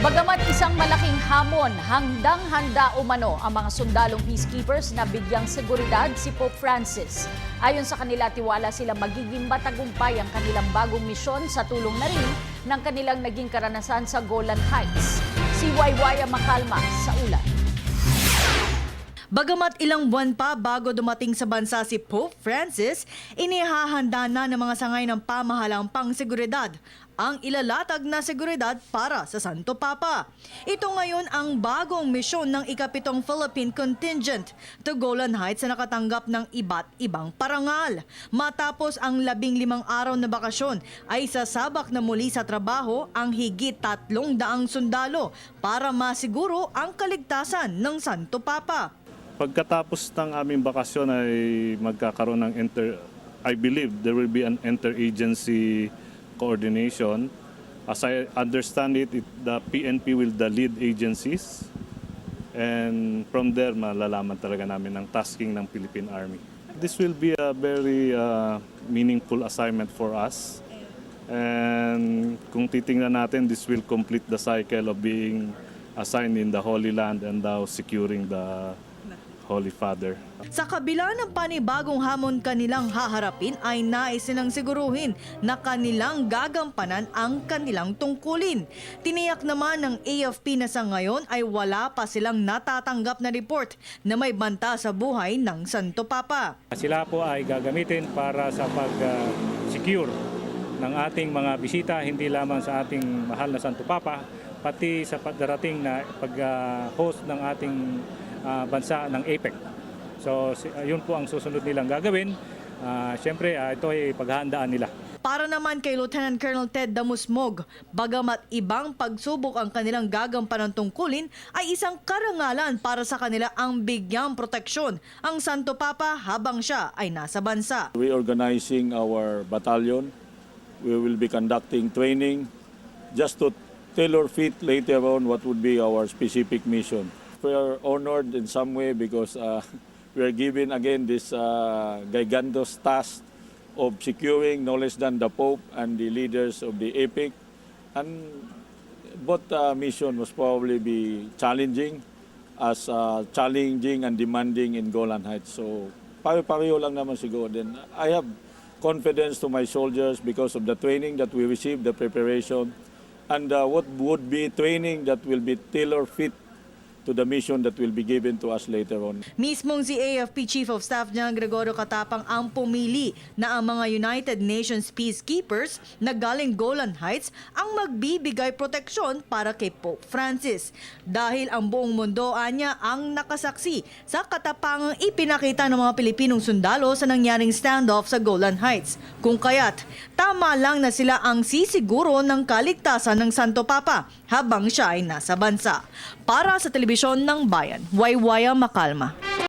Bagamat isang malaking hamon, handang-handa umano ang mga sundalong peacekeepers na bigyang seguridad si Pope Francis. Ayon sa kanila, tiwala sila magiging matagumpay ang kanilang bagong misyon sa tulong na rin ng kanilang naging karanasan sa Golan Heights. Si Waywaya Makalma sa ulat. Bagamat ilang buwan pa bago dumating sa bansa si Pope Francis, inihahanda na ng mga sangay ng pamahalang pangseguridad ang ilalatag na seguridad para sa Santo Papa. Ito ngayon ang bagong misyon ng ikapitong Philippine Contingent to Golan Heights na nakatanggap ng iba't ibang parangal. Matapos ang 15 araw na bakasyon ay sasabak na muli sa trabaho ang higit 300 sundalo para masiguro ang kaligtasan ng Santo Papa. Pagkatapos ng aming bakasyon ay magkakaroon ng I believe there will be an interagency coordination. As I understand it, the PNP will the lead agencies. And from there, malalaman talaga namin ang tasking ng Philippine Army. This will be a very meaningful assignment for us. And kung titingnan natin, this will complete the cycle of being assigned in the Holy Land and now securing the Holy Father. Sa kabila ng panibagong hamon kanilang haharapin ay nais nilang siguruhin na kanilang gagampanan ang kanilang tungkulin. Tiniyak naman ng AFP na sa ngayon ay wala pa silang natatanggap na report na may banta sa buhay ng Santo Papa. Sila po ay gagamitin para sa pag-secure ng ating mga bisita, hindi lamang sa ating mahal na Santo Papa, pati sa pagdarating na pag-host ng ating bansa ng APEC. So yun po ang susunod nilang gagawin. Siyempre ito ay paghahandaan nila. Para naman kay Lieutenant Colonel Ted Damusmog, bagamat ibang pagsubok ang kanilang gagampanang tungkulin, ay isang karangalan para sa kanila ang bigyang proteksyon ang Santo Papa habang siya ay nasa bansa. We organizing our battalion. We will be conducting training just to tailor fit later on what would be our specific mission. We are honored in some way because we are given again this gigantic task of securing no less than the Pope and the leaders of the APEC. And both mission must probably be challenging and demanding in Golan Heights. So pare-pareho lang naman siguro. Then I have confidence to my soldiers because of the training that we received, the preparation, and what would be training that will be tailor-fit to the mission that will be given to us later on. Mismong si AFP Chief of Staff General Gregorio Katapang ang pumili na ang mga United Nations peacekeepers na galing Golan Heights ang magbibigay proteksyon para kay Pope Francis. Dahil ang buong mundo anya ang nakasaksi sa katapangang ipinakita ng mga Pilipinong sundalo sa nangyaring standoff sa Golan Heights. Kung kaya't, tama lang na sila ang sisiguro ng kaligtasan ng Santo Papa habang siya ay nasa bansa. Para sa Telebisyon ng Bayan, Waywaya Makalma.